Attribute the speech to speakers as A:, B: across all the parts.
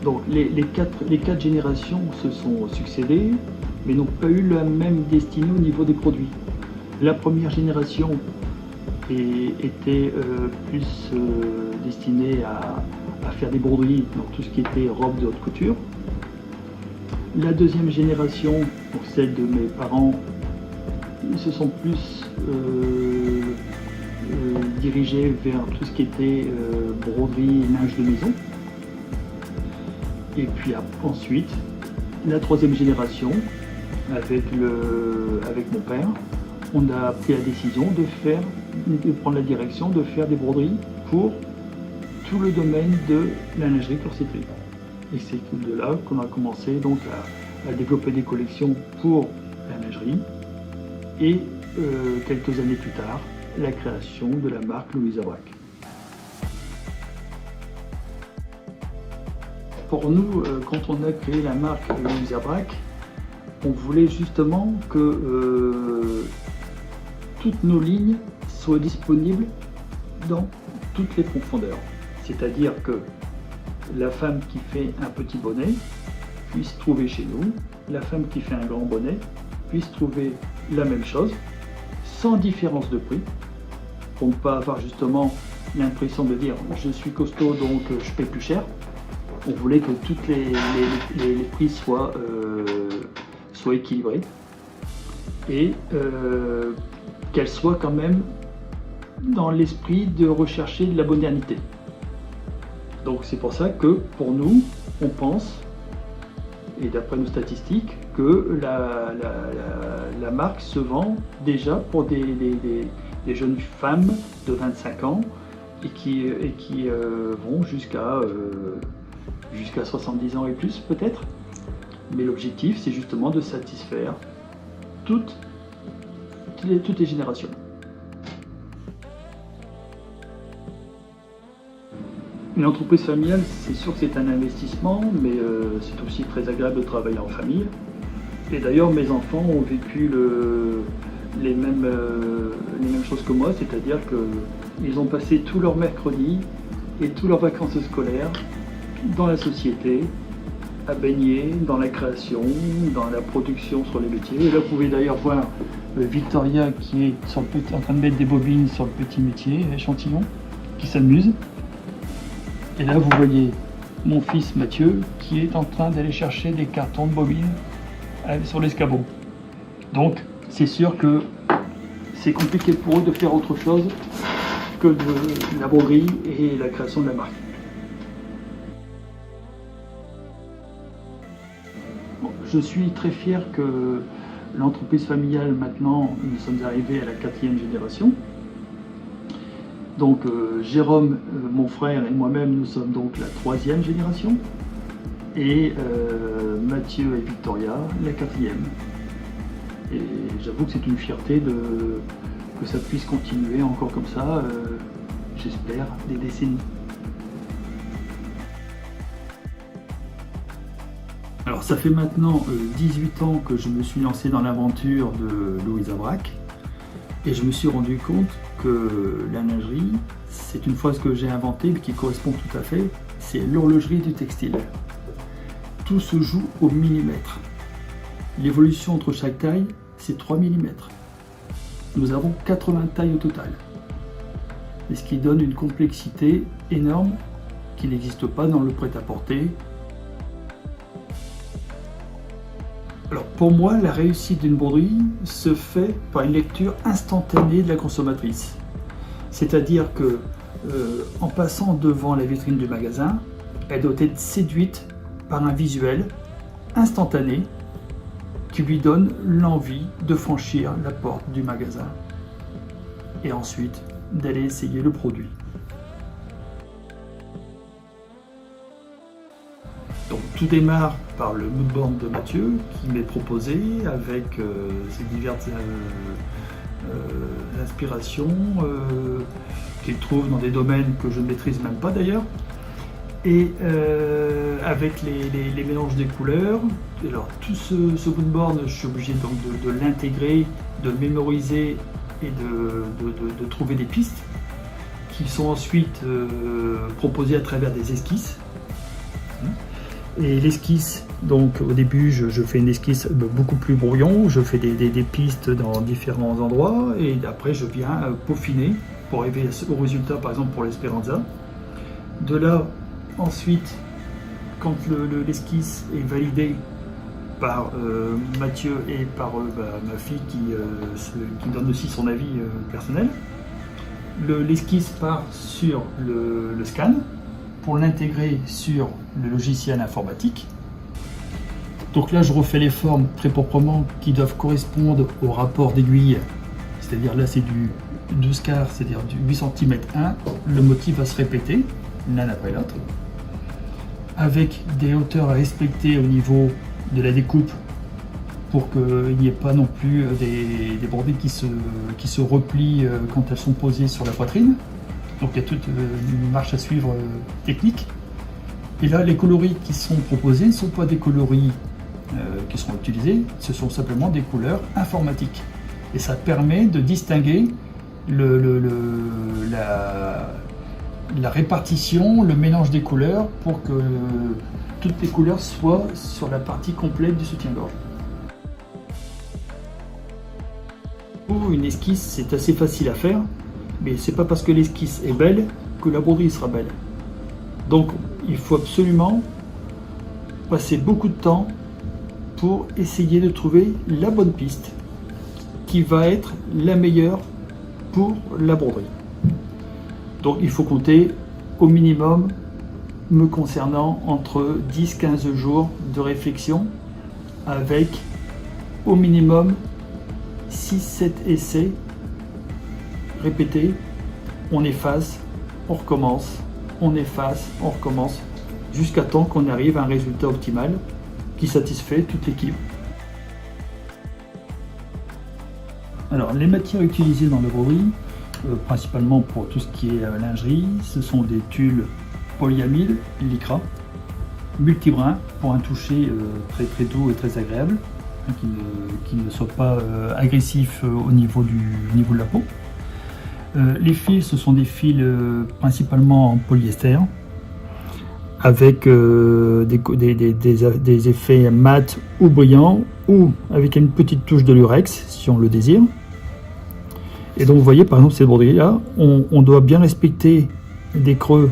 A: Donc les quatre générations se sont succédées, mais n'ont pas eu la même destinée au niveau des produits. La première génération était plus destinée à faire des broderies, donc tout ce qui était robe de haute couture. La deuxième génération, donc celle de mes parents, ils se sont plus dirigés vers tout ce qui était broderie et linge de maison. Et puis ensuite, la troisième génération, avec mon père, on a pris la décision de prendre la direction de faire des broderies pour tout le domaine de la lingerie corsetterie. Et c'est de là qu'on a commencé donc à développer des collections pour la lingerie et quelques années plus tard, la création de la marque Louisa Braque. Pour nous, quand on a créé la marque Louisa Braque, on voulait justement que toutes nos lignes soient disponibles dans toutes les profondeurs. C'est-à-dire que la femme qui fait un petit bonnet puisse trouver chez nous, la femme qui fait un grand bonnet puisse trouver la même chose, sans différence de prix, pour ne pas avoir justement l'impression de dire je suis costaud donc je paie plus cher. On voulait que tous les prix soient équilibrés et qu'elles soient quand même dans l'esprit de rechercher de la modernité. Donc c'est pour ça que pour nous, on pense, et d'après nos statistiques, que la marque se vend déjà pour des jeunes femmes de 25 ans et qui vont jusqu'à 70 ans et plus peut-être. Mais l'objectif, c'est justement de satisfaire toutes les générations. Une entreprise familiale, c'est sûr que c'est un investissement, mais c'est aussi très agréable de travailler en famille. Et d'ailleurs, mes enfants ont vécu les mêmes choses que moi, c'est-à-dire qu'ils ont passé tous leurs mercredis et toutes leurs vacances scolaires dans la société, à baigner dans la création, dans la production sur les métiers. Et là, vous pouvez d'ailleurs voir Victoria qui est en train de mettre des bobines sur le petit métier, échantillon, qui s'amuse. Et là, vous voyez mon fils Mathieu qui est en train d'aller chercher des cartons de bobines sur l'escabeau. Donc, c'est sûr que c'est compliqué pour eux de faire autre chose que de la broderie et la création de la marque. Bon, je suis très fier que l'entreprise familiale, maintenant, nous sommes arrivés à la 4e génération. Donc Jérôme, mon frère et moi-même, nous sommes donc la 3e génération. Et Mathieu et Victoria, la 4e. Et j'avoue que c'est une fierté que ça puisse continuer encore comme ça, j'espère, des décennies. Alors ça fait maintenant 18 ans que je me suis lancé dans l'aventure de Louisa Braque. Et je me suis rendu compte que la lingerie, c'est une phrase que j'ai inventée, mais qui correspond tout à fait, c'est l'horlogerie du textile. Tout se joue au millimètre. L'évolution entre chaque taille, c'est 3 mm. Nous avons 80 tailles au total. Et ce qui donne une complexité énorme qui n'existe pas dans le prêt-à-porter. Alors pour moi, la réussite d'une broderie se fait par une lecture instantanée de la consommatrice. C'est-à-dire que en passant devant la vitrine du magasin, elle doit être séduite par un visuel instantané qui lui donne l'envie de franchir la porte du magasin et ensuite d'aller essayer le produit. Donc tout démarre par le moodboard de Mathieu qui m'est proposé avec ses diverses inspirations qu'il trouve dans des domaines que je ne maîtrise même pas d'ailleurs, et avec les mélanges des couleurs. Alors tout ce moodboard, je suis obligé donc de l'intégrer, de le mémoriser et de trouver des pistes qui sont ensuite proposées à travers des esquisses. Et l'esquisse, donc au début je fais une esquisse beaucoup plus brouillon, je fais des pistes dans différents endroits et après je viens peaufiner pour arriver au résultat, par exemple pour l'Esperanza. De là, ensuite, quand l'esquisse est validée par Mathieu et par ma fille qui donne aussi son avis personnel, l'esquisse part sur le scan pour l'intégrer sur le logiciel informatique. Donc là, je refais les formes très proprement qui doivent correspondre au rapport d'aiguille. C'est-à-dire là, c'est du 12 quarts, c'est-à-dire du 8 cm 1. Le motif va se répéter l'un après l'autre, avec des hauteurs à respecter au niveau de la découpe pour qu'il n'y ait pas non plus des bordées qui se replient quand elles sont posées sur la poitrine. Donc il y a toute une marche à suivre technique. Et là, les coloris qui sont proposés ne sont pas des coloris qui seront utilisés, ce sont simplement des couleurs informatiques. Et ça permet de distinguer la répartition, le mélange des couleurs pour que toutes les couleurs soient sur la partie complète du soutien-gorge. Pour une esquisse, c'est assez facile à faire, mais c'est pas parce que l'esquisse est belle que la broderie sera belle. Donc il faut absolument passer beaucoup de temps pour essayer de trouver la bonne piste qui va être la meilleure pour la broderie. Donc il faut compter au minimum, me concernant, entre 10-15 jours de réflexion avec au minimum 6-7 essais répétés. On efface, on recommence, on efface, on recommence, jusqu'à temps qu'on arrive à un résultat optimal qui satisfait toute l'équipe. Alors, les matières utilisées dans la broderie, principalement pour tout ce qui est lingerie, ce sont des tulles polyamide, lycra, multibrins pour un toucher très très doux et très agréable, qui ne soit pas agressif au niveau de la peau. Les fils, ce sont des fils principalement en polyester, avec des effets mat ou brillants, ou avec une petite touche de lurex si on le désire. Et donc vous voyez par exemple cette broderie là, on doit bien respecter des creux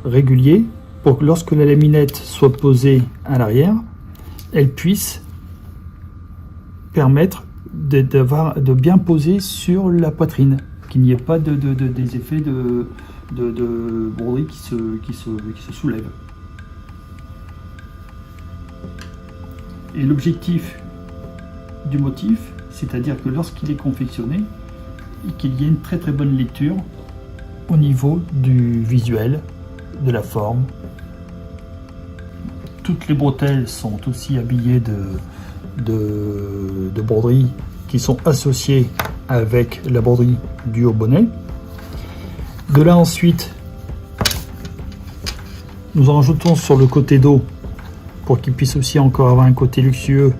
A: réguliers pour que lorsque la laminette soit posée à l'arrière, elle puisse permettre de bien poser sur la poitrine, qu'il n'y ait pas des effets de broderie qui se soulèvent. Et l'objectif du motif, c'est-à-dire que lorsqu'il est confectionné, qu'il y ait une très très bonne lecture au niveau du visuel, de la forme. Toutes les bretelles sont aussi habillées de broderies qui sont associées avec la broderie du haut bonnet. De là ensuite, nous en rajoutons sur le côté dos pour qu'il puisse aussi encore avoir un côté luxueux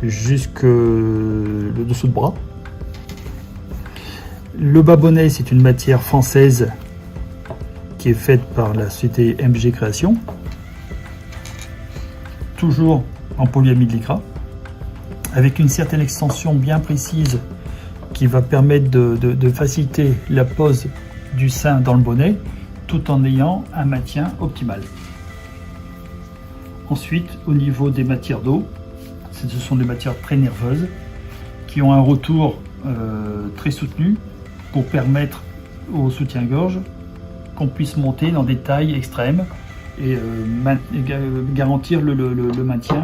A: jusque le dessous de bras. Le bas bonnet, c'est une matière française qui est faite par la société MG Création, toujours en polyamide lycra, avec une certaine extension bien précise qui va permettre de faciliter la pose du sein dans le bonnet tout en ayant un maintien optimal. Ensuite, au niveau des matières dos, ce sont des matières très nerveuses qui ont un retour très soutenu pour permettre au soutien-gorge qu'on puisse monter dans des tailles extrêmes et garantir le maintien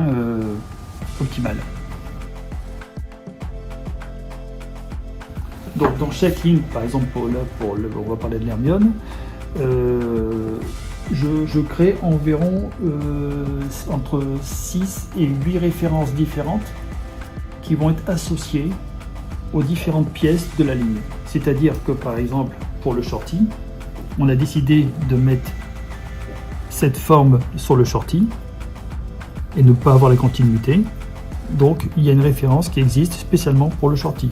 A: optimal. Donc dans chaque ligne, par exemple on va parler de l'Hermione, je crée environ entre 6 et 8 références différentes qui vont être associées aux différentes pièces de la ligne. C'est-à-dire que par exemple pour le shorty, on a décidé de mettre cette forme sur le shorty et ne pas avoir la continuité. Donc il y a une référence qui existe spécialement pour le shorty.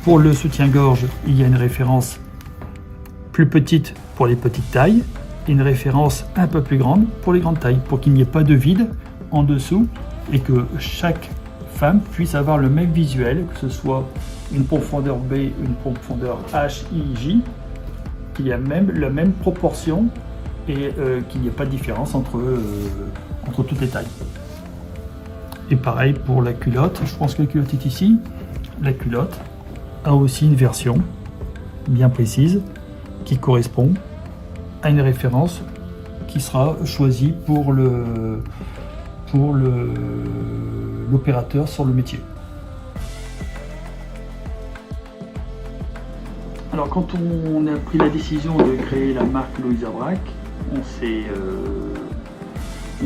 A: Pour le soutien-gorge, il y a une référence plus petite pour les petites tailles une référence un peu plus grande pour les grandes tailles, pour qu'il n'y ait pas de vide en dessous et que chaque femme puisse avoir le même visuel, que ce soit une profondeur B, une profondeur H, I, J, qu'il y a même la même proportion et qu'il n'y ait pas de différence entre toutes les tailles. Et pareil pour la culotte, je pense que la culotte est ici. La culotte a aussi une version bien précise qui correspond à une référence qui sera choisie pour l'opérateur sur le métier. Alors quand on a pris la décision de créer la marque Louisa Braque, on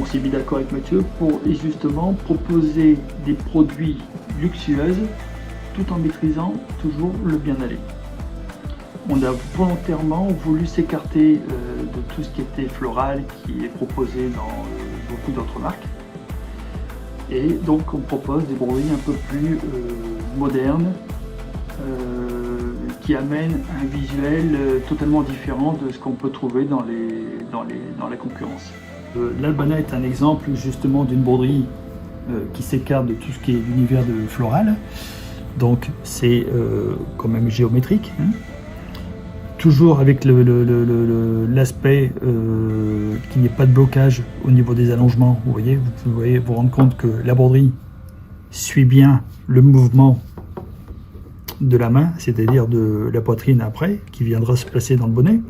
A: s'est mis d'accord avec Mathieu pour justement proposer des produits luxueux tout en maîtrisant toujours le bien-aller. On a volontairement voulu s'écarter de tout ce qui était floral qui est proposé dans beaucoup d'autres marques. Et donc on propose des broderies un peu plus modernes qui amènent un visuel totalement différent de ce qu'on peut trouver dans la concurrence. L'Albana est un exemple justement d'une broderie qui s'écarte de tout ce qui est l'univers de floral. Donc c'est quand même géométrique, hein. Toujours avec l'aspect qu'il n'y ait pas de blocage au niveau des allongements. Vous voyez, vous pouvez vous rendre compte que la broderie suit bien le mouvement de la main, c'est-à-dire de la poitrine après, qui viendra se placer dans le bonnet.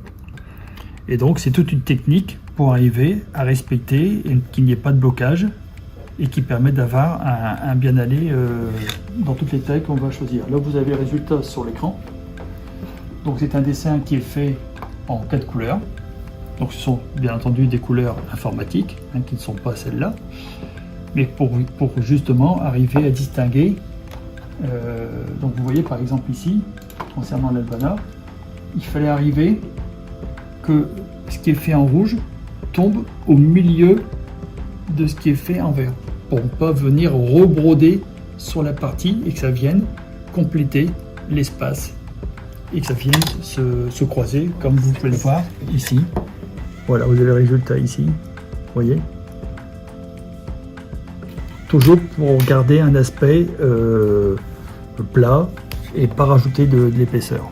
A: Et donc c'est toute une technique pour arriver à respecter et qu'il n'y ait pas de blocage et qui permet d'avoir un bien-aller dans toutes les tailles qu'on va choisir. Là vous avez le résultat sur l'écran. Donc c'est un dessin qui est fait en 4 couleurs. Donc ce sont bien entendu des couleurs informatiques, hein, qui ne sont pas celles-là. Mais pour justement arriver à distinguer. Donc vous voyez par exemple ici, concernant l'Albana, il fallait arriver que ce qui est fait en rouge tombe au milieu de ce qui est fait en vert, pour ne pas venir rebroder sur la partie et que ça vienne compléter l'espace et que ça vienne se croiser comme vous pouvez le voir ici. Voilà, vous avez le résultat ici, vous voyez. Toujours pour garder un aspect plat et pas rajouter de l'épaisseur.